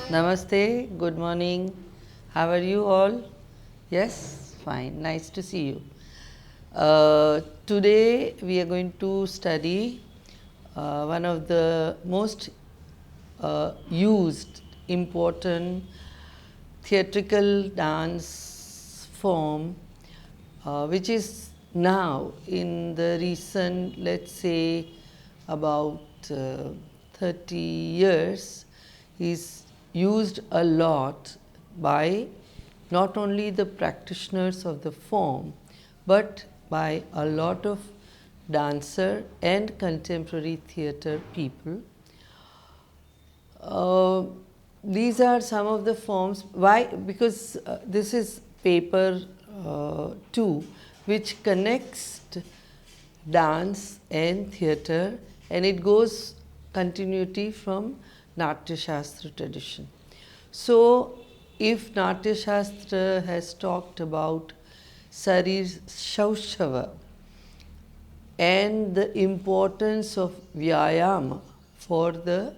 Namaste, good morning. How are you all? Yes, fine, nice to see you. Today we are going to study one of the most used, important theatrical dance form, which is now in the recent, let's say, about 30 years, is used a lot by not only the practitioners of the form, but by a lot of dancer and contemporary theatre people. These are some of the forms. Why? Because this is paper 2, which connects dance and theatre, and it goes continuity from Natya Shastra tradition. So, if Natya Shastra has talked about Sarir Shaushava and the importance of Vyayama for the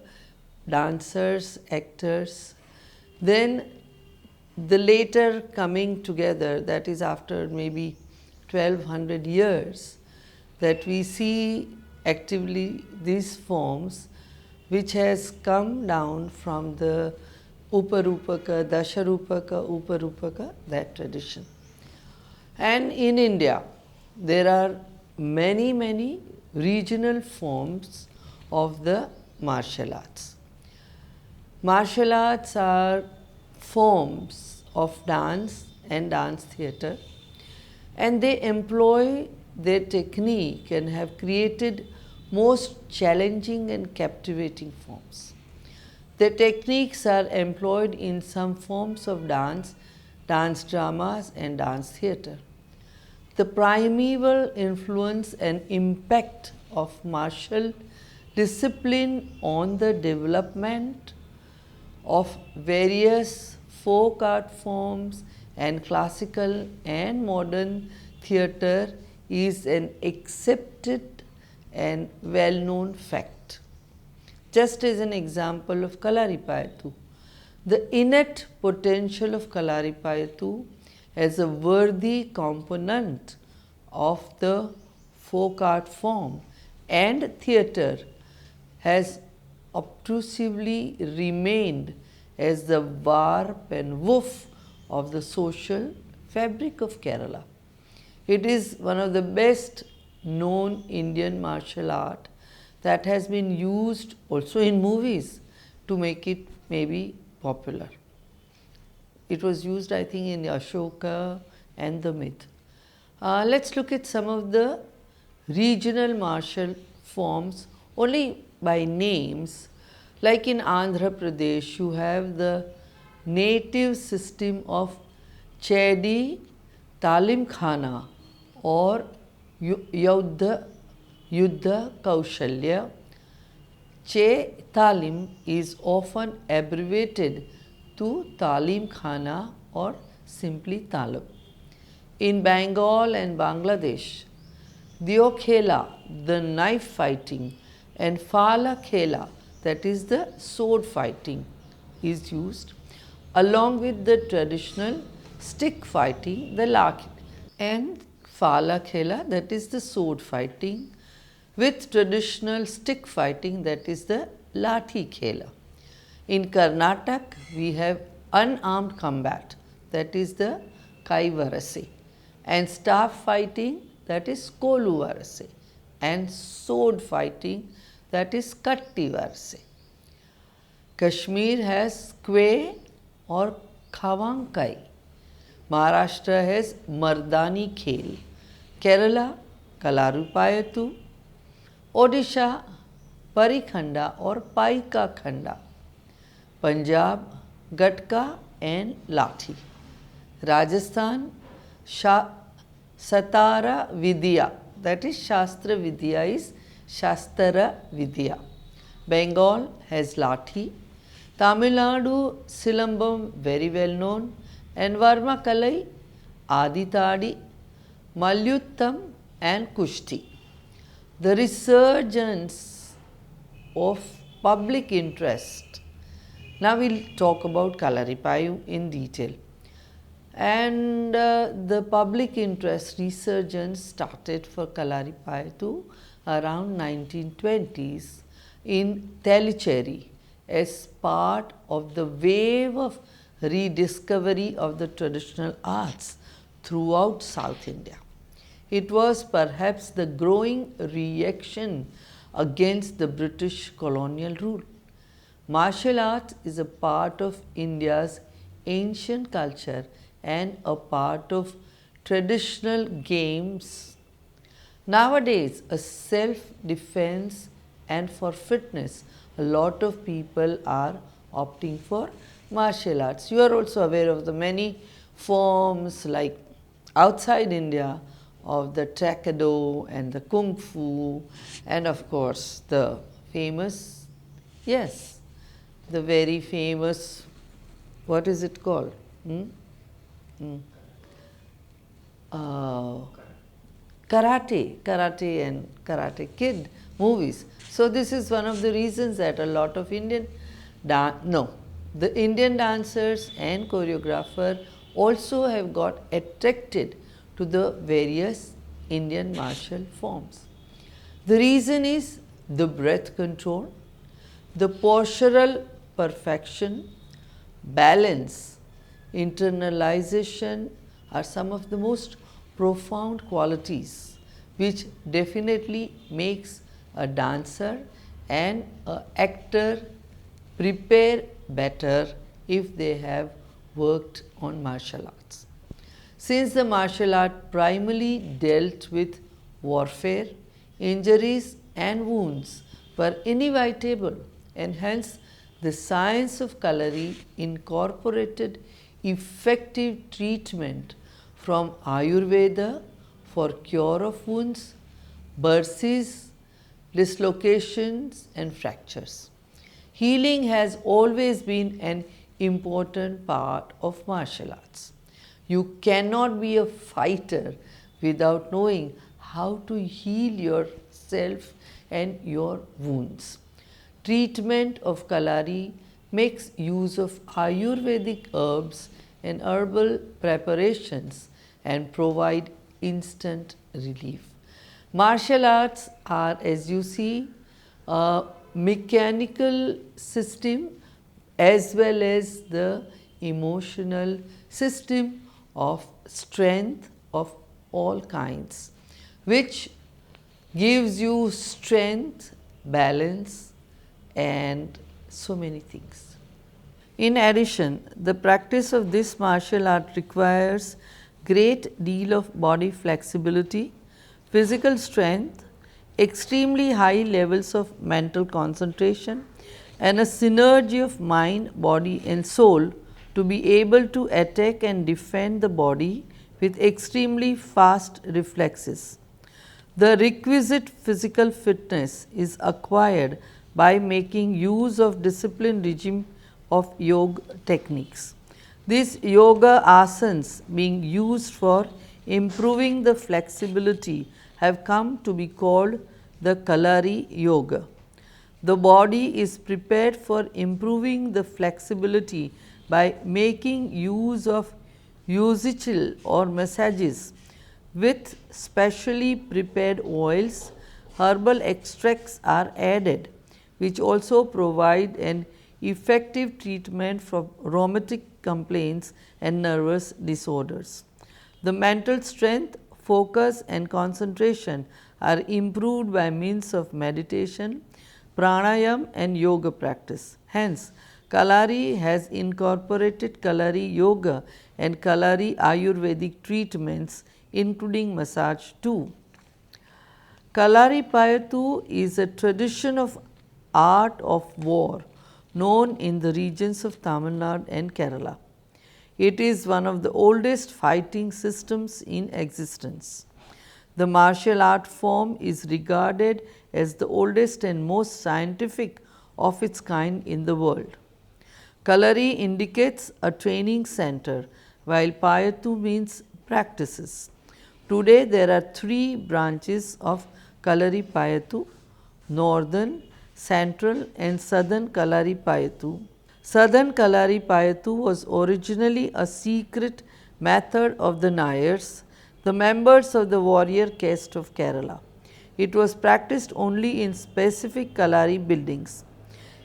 dancers, actors, then the later coming together, that is after maybe 1200 years, that we see actively these forms which has come down from the Uparupaka, Dasharupaka, Uparupaka, that tradition. And in India, there are many regional forms of the martial arts. Martial arts are forms of dance and dance theatre, and they employ their technique and have created most challenging and captivating forms. The techniques are employed in some forms of dance, dance dramas and dance theatre. The primeval influence and impact of martial discipline on the development of various folk art forms and classical and modern theatre is an accepted and well-known fact. Just as an example of Kalaripayattu, the innate potential of Kalaripayattu as a worthy component of the folk art form and theatre has obtrusively remained as the warp and woof of the social fabric of Kerala. It is one of the best known Indian martial art that has been used also in movies to make it maybe popular. It was used, I think, in Ashoka and the myth. Let's look at some of the regional martial forms only by names. Like in Andhra Pradesh, you have the native system of Chedi Talim Khana or Yuddha Kaushalya. Che Talim is often abbreviated to Talim Khana or simply Talim. In Bengal and Bangladesh, Dio Khela, the knife fighting, and Fala Khela, that is the sword fighting, is used, along with the traditional stick fighting, the Lakhi, and Fala Khela, that is the sword fighting, with traditional stick fighting, that is the Lathi Khela. In Karnataka, we have unarmed combat, that is the Kaivarase, and staff fighting, that is Koluvarase, and sword fighting, that is Kattivarase. Kashmir has Kwe or Khawankai. Maharashtra has Mardani Khel. Kerala, Kalaripayattu. Odisha, Parikhanda or Paika Khanda. Punjab, Gatka and Lathi. Rajasthan, Satara Vidya, that is Shastra Vidya is Shastara Vidya. Bengal has Lathi. Tamil Nadu, Silambam, very well known, and Varma Kalai, Aditadi, Malyuttam and Kushti. The resurgence of public interest Now we will talk about Kalaripayattu in detail. And the public interest resurgence started for Kalaripayattu around 1920s in Tellicherry as part of the wave of rediscovery of the traditional arts throughout South India. It was perhaps the growing reaction against the British colonial rule. Martial art is a part of India's ancient culture and a part of traditional games. Nowadays, a self-defense and for fitness, a lot of people are opting for martial arts. You are also aware of the many forms like outside India of the taekwondo and the kung fu, and of course the famous, yes, the very famous, what is it called? Karate and Karate Kid movies. So this is one of the reasons that a lot of Indian the Indian dancers and choreographer also have got attracted to the various Indian martial forms. The reason is the breath control, the postural perfection, balance, internalization are some of the most profound qualities which definitely makes a dancer and an actor prepare better if they have worked on martial arts. Since the martial art primarily dealt with warfare, injuries and wounds were inevitable, and hence the science of Kalari incorporated effective treatment from Ayurveda for cure of wounds, bursies, dislocations and fractures. Healing has always been an important part of martial arts. You cannot be a fighter without knowing how to heal yourself and your wounds. Treatment of Kalari makes use of Ayurvedic herbs and herbal preparations and provide instant relief. Martial arts are, as you see, a mechanical system as well as the emotional system of strength of all kinds, which gives you strength, balance and so many things. In addition, the practice of this martial art requires great deal of body flexibility, physical strength, extremely high levels of mental concentration and a synergy of mind, body and soul to be able to attack and defend the body with extremely fast reflexes. The requisite physical fitness is acquired by making use of disciplined regime of yoga techniques. These yoga asanas being used for improving the flexibility have come to be called the Kalari yoga. The body is prepared for improving the flexibility by making use of usichil or massages with specially prepared oils. Herbal extracts are added which also provide an effective treatment for rheumatic complaints and nervous disorders. The mental strength, focus and concentration are improved by means of meditation, pranayam and yoga practice. Hence, Kalari has incorporated Kalari yoga and Kalari Ayurvedic treatments including massage too. Kalaripayattu is a tradition of art of war known in the regions of Tamil Nadu and Kerala. It is one of the oldest fighting systems in existence. The martial art form is regarded as the oldest and most scientific of its kind in the world. Kalari indicates a training center, while Payattu means practices. Today there are three branches of Kalaripayattu: Northern, Central and Southern Kalaripayattu. Southern Kalaripayattu was originally a secret method of the Nayars, the members of the warrior caste of Kerala. It was practiced only in specific Kalari buildings.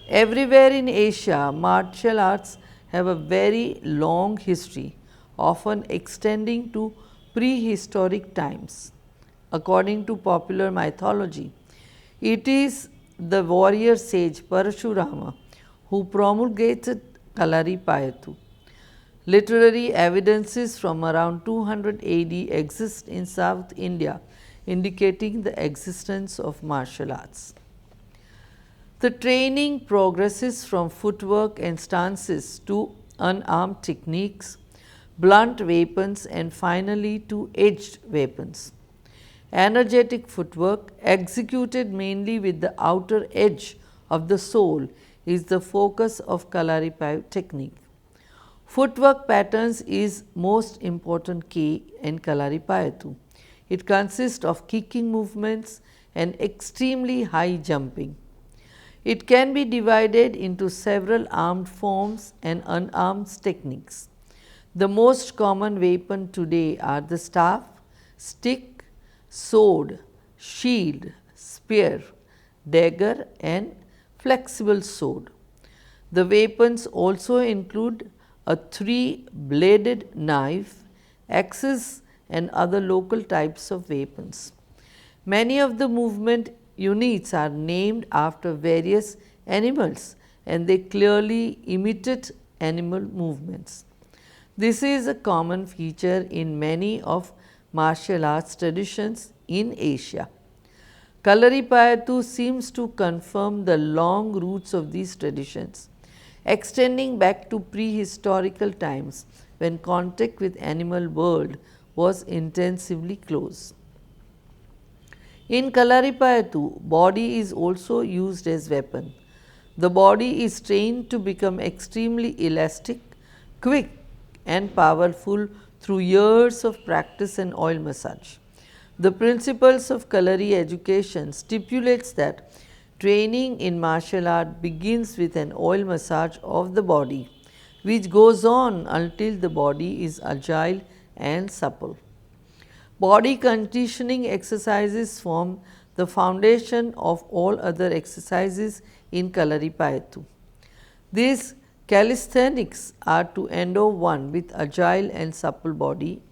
Everywhere in Asia, martial arts have a very long history, often extending to prehistoric times. According to popular mythology, it is the warrior sage Parashurama who promulgated Kalaripayattu. Literary evidences from around 200 AD exist in South India, indicating the existence of martial arts. The training progresses from footwork and stances to unarmed techniques, blunt weapons, and finally to edged weapons. Energetic footwork, executed mainly with the outer edge of the sole, is the focus of Kalaripayattu technique. Footwork patterns is most important key in Kalaripayattu. It consists of kicking movements and extremely high jumping. It can be divided into several armed forms and unarmed techniques. The most common weapon today are the staff, stick, sword, shield, spear, dagger, and flexible sword. The weapons also include a three-bladed knife, axes, and other local types of weapons. Many of the movement units are named after various animals and they clearly imitate animal movements. This is a common feature in many of martial arts traditions in Asia. Kalaripayattu seems to confirm the long roots of these traditions, extending back to prehistorical times when contact with animal world was intensively close. In Kalaripayattu, body is also used as weapon. The body is trained to become extremely elastic, quick and powerful through years of practice and oil massage. The principles of Kalari education stipulates that training in martial art begins with an oil massage of the body, which goes on until the body is agile and supple. Body conditioning exercises form the foundation of all other exercises in Kalaripayattu. These calisthenics are to endow one with agile and supple body,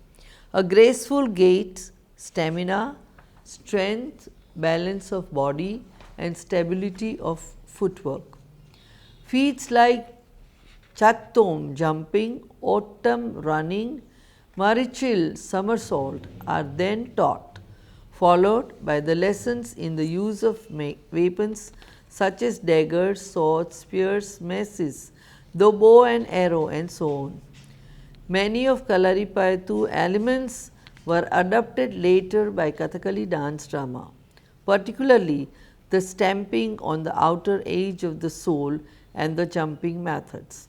a graceful gait, stamina, strength, balance of body, and stability of footwork. Feats like Chattom jumping, Ottam running, Marichil somersault are then taught, followed by the lessons in the use of weapons such as daggers, swords, spears, maces, the bow and arrow, and so on. Many of Kalaripayattu elements were adopted later by Kathakali dance drama, particularly the stamping on the outer edge of the sole and the jumping methods.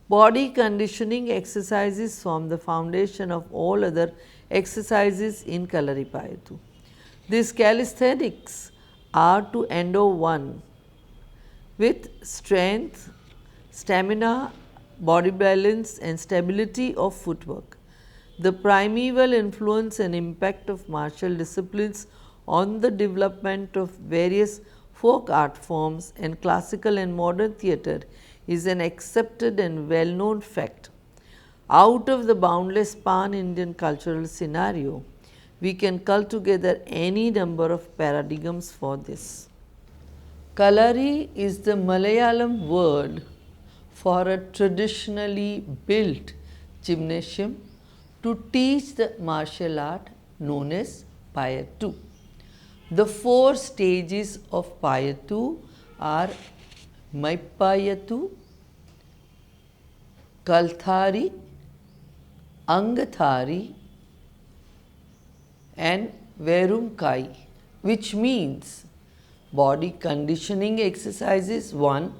Body conditioning exercises form the foundation of all other exercises in Kalaripayattu. These calisthenics are to endow one with strength, stamina, body balance, and stability of footwork. The primeval influence and impact of martial disciplines on the development of various folk art forms and classical and modern theatre is an accepted and well-known fact. Out of the boundless pan-Indian cultural scenario, we can cull together any number of paradigms for this. Kalari is the Malayalam word for a traditionally built gymnasium to teach the martial art known as Payattu. The four stages of Payattu are Maipayattu, Kalthari, Angathari, and Verumkai, which means body conditioning exercises 1,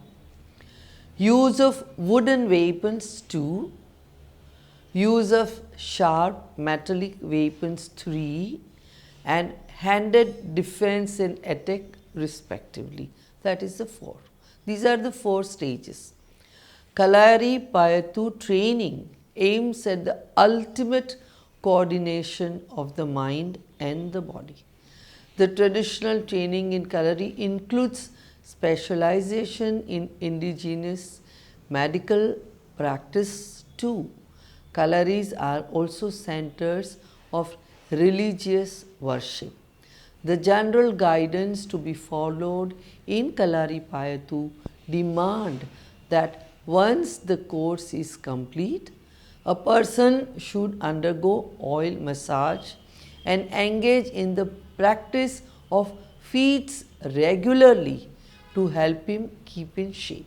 use of wooden weapons 2, use of sharp metallic weapons 3, and handed defense and attack respectively. That is the 4. These are the 4 stages. Kalaripayattu training aims at the ultimate coordination of the mind and the body. The traditional training in Kalari includes specialization in indigenous medical practice too. Kalaris are also centers of religious worship. The general guidance to be followed in Kalaripayattu demand that once the course is complete, a person should undergo oil massage and engage in the practice of feats regularly to help him keep in shape.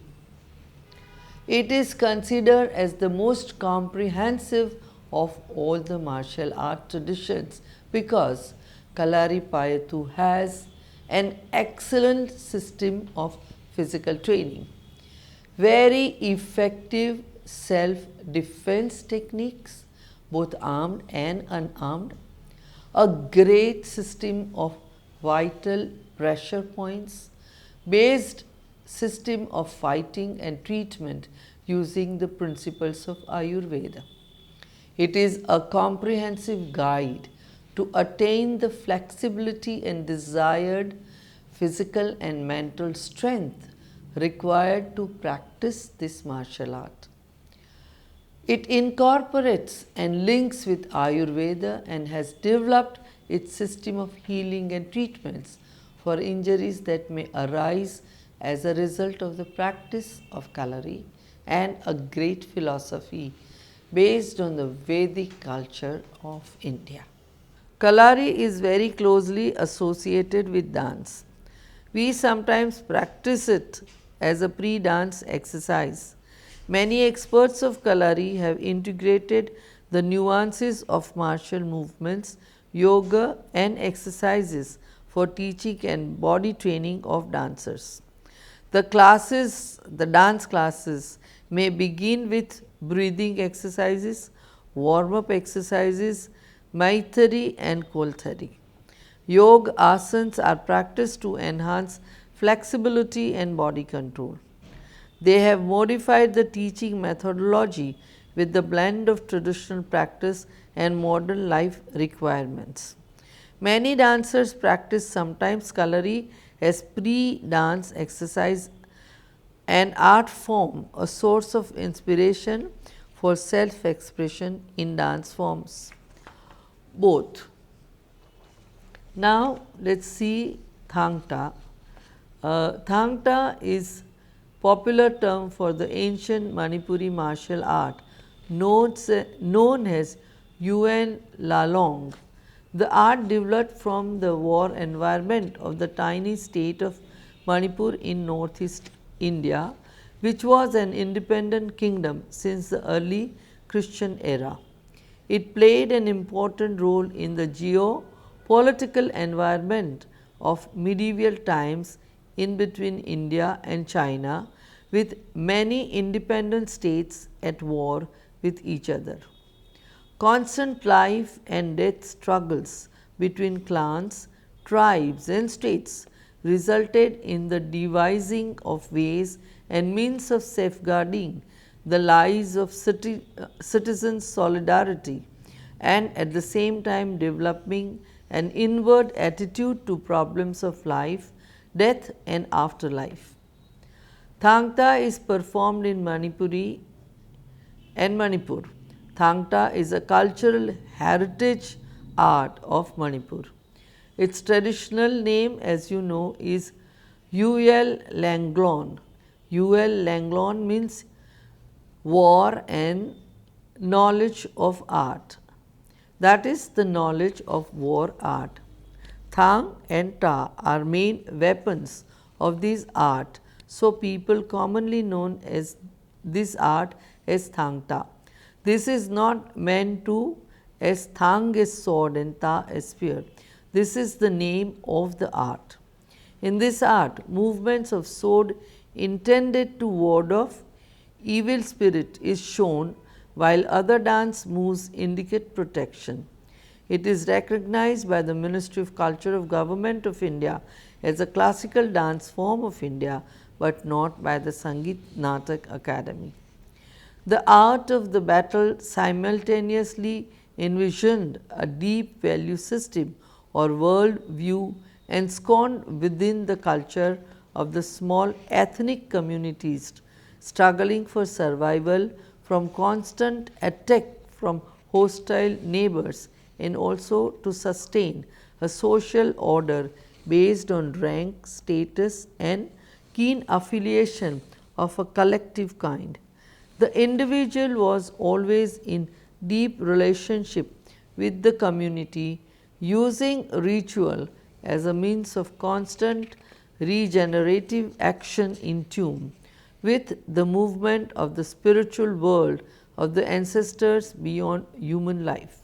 It is considered as the most comprehensive of all the martial art traditions because Kalaripayattu has an excellent system of physical training, very effective self-defense techniques, both armed and unarmed, a great system of vital pressure points, based system of fighting and treatment using the principles of Ayurveda. It is a comprehensive guide to attain the flexibility and desired physical and mental strength required to practice this martial art. It incorporates and links with Ayurveda and has developed its system of healing and treatments for injuries that may arise as a result of the practice of Kalari, and a great philosophy based on the Vedic culture of India. Kalari is very closely associated with dance. We sometimes practice it as a pre-dance exercise. Many experts of Kalari have integrated the nuances of martial movements, yoga and exercises for teaching and body training of dancers. The dance classes may begin with breathing exercises, warm-up exercises, Maithari and Kolthari. Yoga asanas are practiced to enhance flexibility and body control. They have modified the teaching methodology with the blend of traditional practice and modern life requirements. Many dancers practice sometimes Kalari as pre-dance exercise, an art form, a source of inspiration for self-expression in dance forms. Both. Now, let us see Thang-ta. Thang-ta is popular term for the ancient Manipuri martial art known as Yuen Lalong. The art developed from the war environment of the tiny state of Manipur in northeast India, which was an independent kingdom since the early Christian era. It played an important role in the geopolitical environment of medieval times in between India and China, with many independent states at war with each other. Constant life and death struggles between clans, tribes and states resulted in the devising of ways and means of safeguarding the lives of citizens' solidarity, and at the same time developing an inward attitude to problems of life, death and afterlife. Thang-ta is performed in Manipur. Thang-ta is a cultural heritage art of Manipur. Its traditional name, as you know, is Ul Langlon. Ul Langlon means war and knowledge of art. That is the knowledge of war art. Thang and ta are main weapons of this art, so people commonly known as this art as Thang-ta. This is not meant to as Thang is sword and ta is spear. This is the name of the art. In this art, movements of sword intended to ward off evil spirit is shown, while other dance moves indicate protection. It is recognized by the Ministry of Culture of Government of India as a classical dance form of India, but not by the Sangeet Natak Academy. The art of the battle simultaneously envisioned a deep value system or world view ensconced within the culture of the small ethnic communities struggling for survival from constant attack from hostile neighbors, and also to sustain a social order based on rank, status and keen affiliation of a collective kind. The individual was always in deep relationship with the community, using ritual as a means of constant regenerative action in tune with the movement of the spiritual world of the ancestors beyond human life.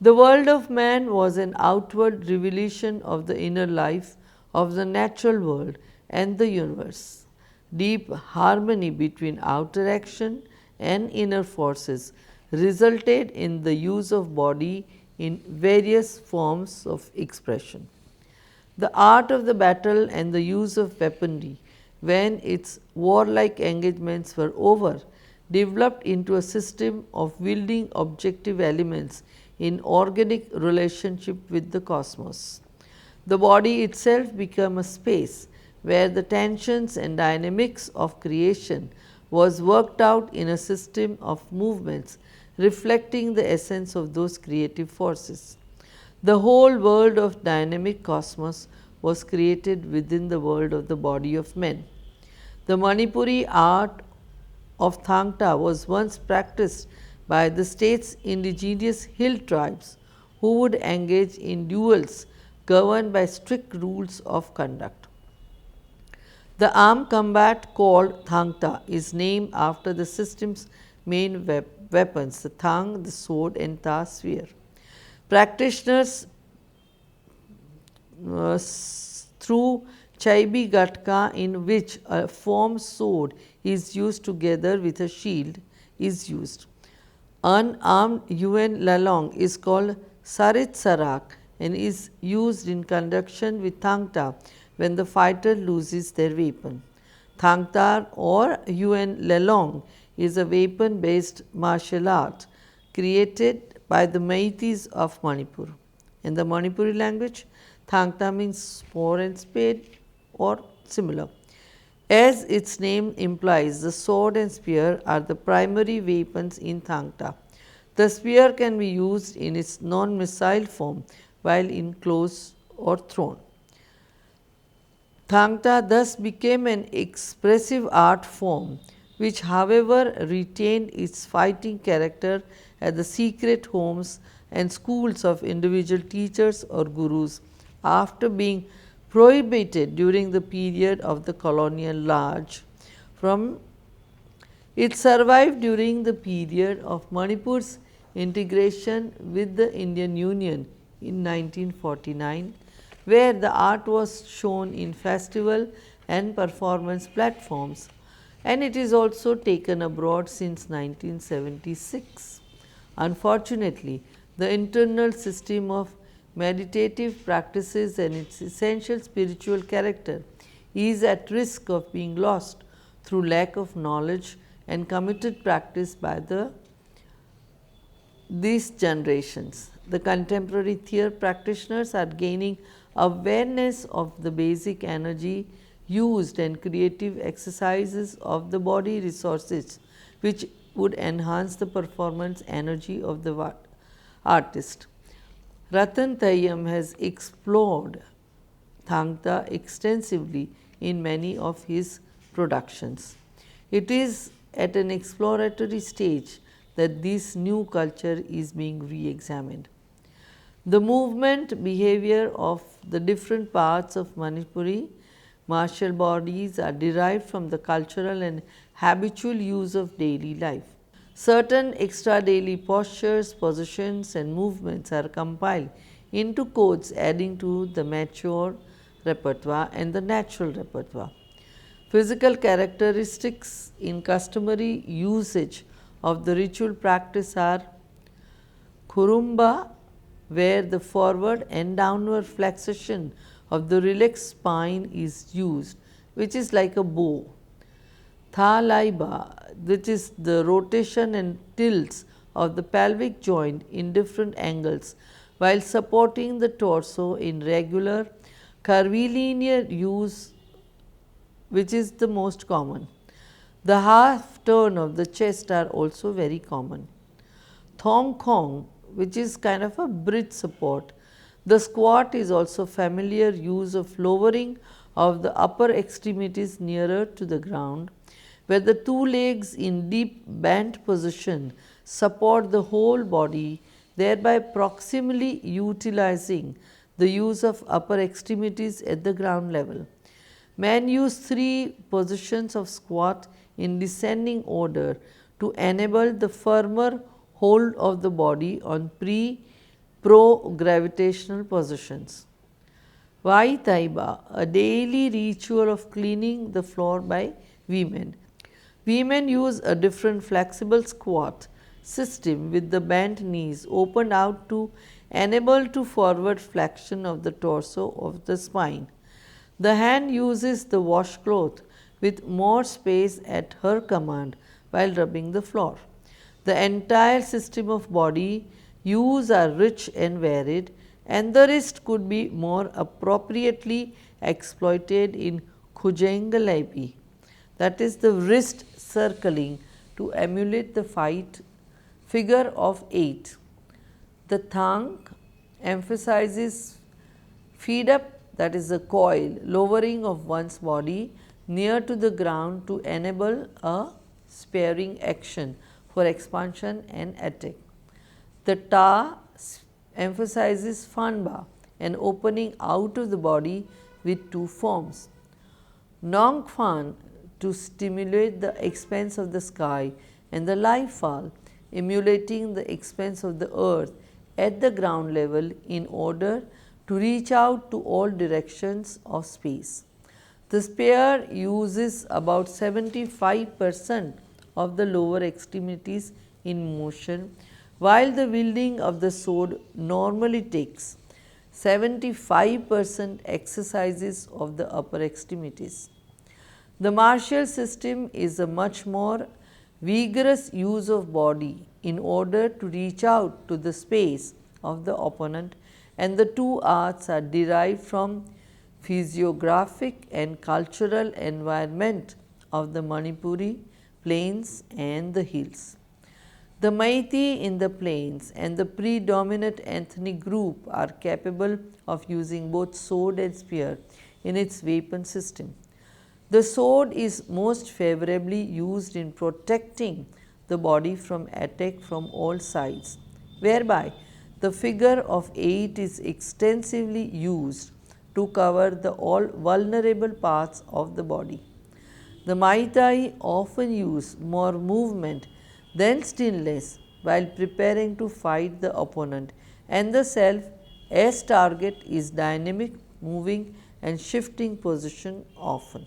The world of man was an outward revelation of the inner life of the natural world and the universe. Deep harmony between outer action and inner forces resulted in the use of body in various forms of expression. The art of the battle and the use of weaponry, when its warlike engagements were over, developed into a system of wielding objective elements in organic relationship with the cosmos. The body itself became a space where the tensions and dynamics of creation was worked out in a system of movements reflecting the essence of those creative forces. The whole world of dynamic cosmos was created within the world of the body of men. The Manipuri art of Thang-ta was once practiced by the state's indigenous hill tribes, who would engage in duels governed by strict rules of conduct. The armed combat called Thang-ta is named after the system's main weapons, the thang, the sword and ta spear. Practitioners through Chaibi Gatka, in which a formed sword is used together with a shield, is used. Unarmed Yuen Lalong is called Sarit Sarak and is used in conjunction with Thang-ta when the fighter loses their weapon. Thang-ta or Yuen Lalong is a weapon based martial art created by the Meiteis of Manipur. In the Manipuri language, Thang-ta means sword and spade or similar. As its name implies, the sword and spear are the primary weapons in Thang-ta. The spear can be used in its non-missile form while in close or thrown. Thang-ta thus became an expressive art form which, however, retained its fighting character at the secret homes and schools of individual teachers or gurus after being prohibited during the period of the colonial Raj. It survived during the period of Manipur's integration with the Indian Union in 1949, where the art was shown in festival and performance platforms, and it is also taken abroad since 1976. Unfortunately, the internal system of meditative practices and its essential spiritual character is at risk of being lost through lack of knowledge and committed practice by these generations. The contemporary theatre practitioners are gaining awareness of the basic energy used and creative exercises of the body resources, which would enhance the performance energy of the artist. Ratan Tayyam has explored Thang-ta extensively in many of his productions. It is at an exploratory stage that this new culture is being re-examined. The movement behavior of the different parts of Manipuri martial bodies are derived from the cultural and habitual use of daily life. Certain extra daily postures, positions and movements are compiled into codes, adding to the mature repertoire and the natural repertoire. Physical characteristics in customary usage of the ritual practice are Kurumba, where the forward and downward flexation of the relaxed spine is used, which is like a bow. Thalaiba, which is the rotation and tilts of the pelvic joint in different angles while supporting the torso in regular curvilinear use, which is the most common. The half turn of the chest are also very common. Thong-kong, which is kind of a bridge support. The squat is also familiar use of lowering of the upper extremities nearer to the ground, where the two legs in deep bent position support the whole body, thereby proximally utilizing the use of upper extremities at the ground level. Men use 3 positions of squat in descending order to enable the firmer hold of the body on pro-gravitational positions. Vai Taiba, a daily ritual of cleaning the floor by women. Women use a different flexible squat system with the bent knees opened out to enable to forward flexion of the torso of the spine. The hand uses the washcloth with more space at her command while rubbing the floor. The entire system of body use are rich and varied, and the wrist could be more appropriately exploited in Kujengalaipi, that is the wrist circling to emulate the figure of 8. The Thang emphasizes feed up, that is the coil, lowering of one's body near to the ground to enable a sparing action for expansion and attack. The Ta emphasizes Fanba, an opening out of the body with 2 forms. Nong Fan to stimulate the expanse of the sky, and the Lai Fall emulating the expanse of the earth at the ground level in order to reach out to all directions of space. The spear uses about 75% of the lower extremities in motion, while the wielding of the sword normally takes 75% exercises of the upper extremities. The martial system is a much more vigorous use of body in order to reach out to the space of the opponent, and the 2 arts are derived from physiographic and cultural environment of the Manipuri plains and the hills. The Meitei in the plains and the predominant ethnic group are capable of using both sword and spear in its weapon system. The sword is most favorably used in protecting the body from attack from all sides, whereby the figure of 8 is extensively used to cover the all vulnerable parts of the body. The Meitei often use more movement than stillness while preparing to fight the opponent, and the self as target is dynamic, moving and shifting position often.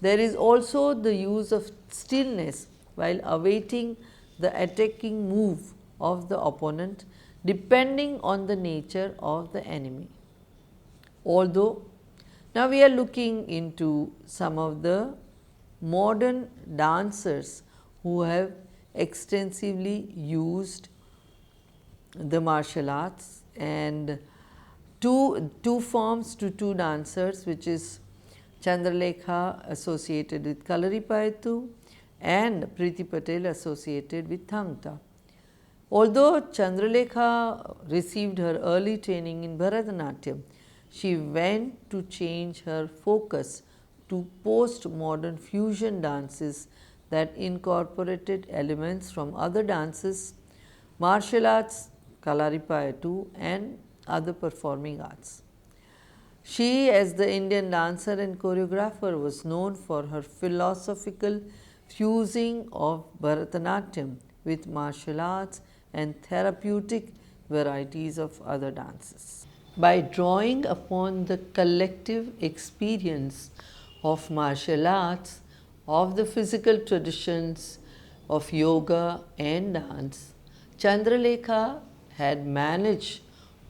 There is also the use of stillness while awaiting the attacking move of the opponent, depending on the nature of the enemy. Although now we are looking into some of the modern dancers who have extensively used the martial arts, and two forms to 2 dancers, which is Chandralekha associated with Kalaripayattu and Preeti Patel associated with Thang-ta. Although Chandralekha received her early training in Bharatanatyam, she went to change her focus to post-modern fusion dances that incorporated elements from other dances, martial arts, Kalaripayattu and other performing arts. She, as the Indian dancer and choreographer, was known for her philosophical fusing of Bharatanatyam with martial arts and therapeutic varieties of other dances. By drawing upon the collective experience of martial arts, of the physical traditions of yoga and dance, Chandralekha had managed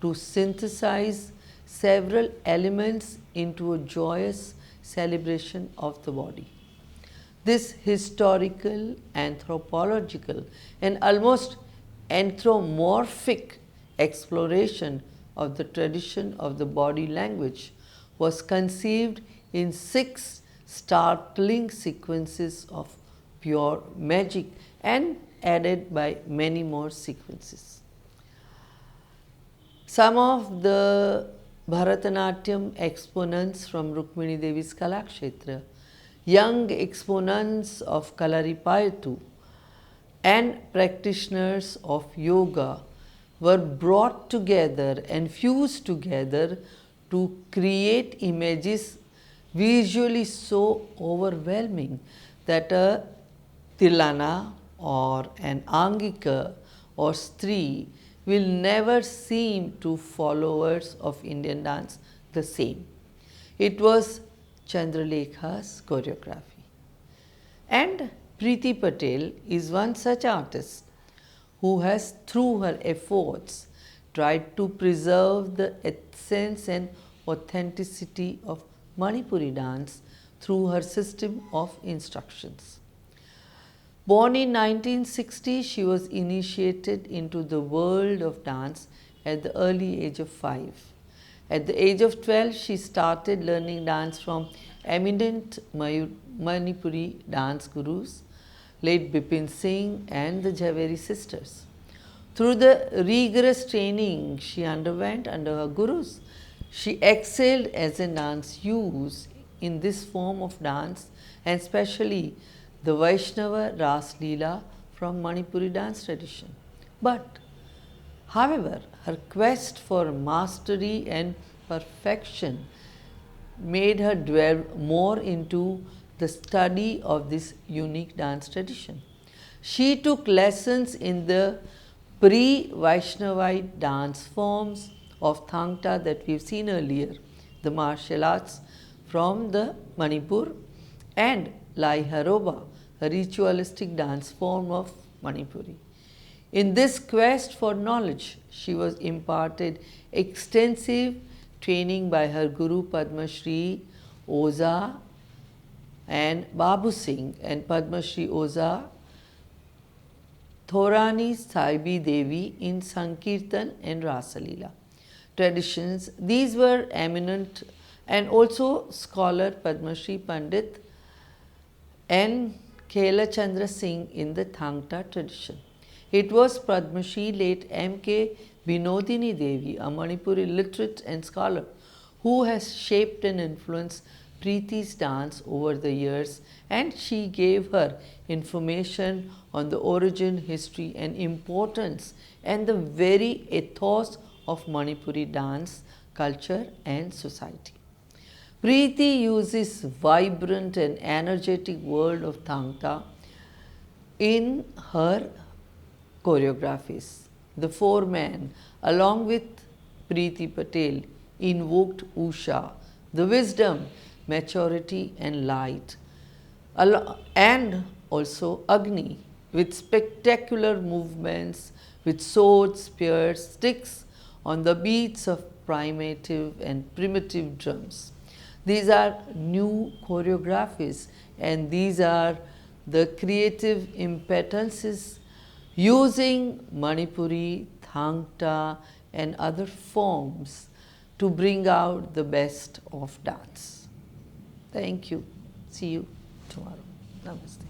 to synthesize several elements into a joyous celebration of the body. This historical, anthropological, and almost anthropomorphic exploration of the tradition of the body language was conceived in 6 startling sequences of pure magic and added by many more sequences. Some of the Bharatanatyam exponents from Rukmini Devi's Kalakshetra, young exponents of Kalaripayattu, and practitioners of yoga were brought together and fused together to create images visually so overwhelming that a Tilana or an Angika or Stree will never seem to followers of Indian dance the same. It was Chandralekha's choreography. And Preeti Patel is one such artist who has, through her efforts, tried to preserve the essence and authenticity of Manipuri dance through her system of instructions. Born in 1960, she was initiated into the world of dance at the early age of 5. At the age of 12, she started learning dance from eminent Manipuri dance gurus, late Bipin Singh and the Jhaveri sisters. Through the rigorous training she underwent under her gurus, she excelled as a dance used in this form of dance, and especially the Vaishnava Ras Leela from Manipuri dance tradition. But, however, her quest for mastery and perfection made her delve more into the study of this unique dance tradition. She took lessons in the pre-Vaishnavite dance forms of Thang-ta that we've seen earlier, the martial arts from the Manipur, and Lai Haroba, a ritualistic dance form of Manipuri. In this quest for knowledge, she was imparted extensive training by her Guru Padma Shri Oza and Babu Singh and Padma Shri Oza Thorani Saibi Devi in Sankirtan and Rasalila traditions. These were eminent, and also scholar Padma Shri Pandit and Kela Chandra Singh in the Thang-ta tradition. It was Padma Shri late M.K. Binodini Devi, a Manipuri literate and scholar, who has shaped and influenced Preeti's dance over the years, and she gave her information on the origin, history and importance and the very ethos of Manipuri dance, culture and society. Preeti uses vibrant and energetic world of Thang-ta in her choreographies. The 4-man, along with Preeti Patel, invoked Usha, the wisdom, maturity and light, and also Agni, with spectacular movements with swords, spears, sticks on the beats of primitive and primitive drums. These are new choreographies, and these are the creative impetuses using Manipuri, Thang-ta and other forms to bring out the best of dance. Thank you. See you tomorrow. Namaste.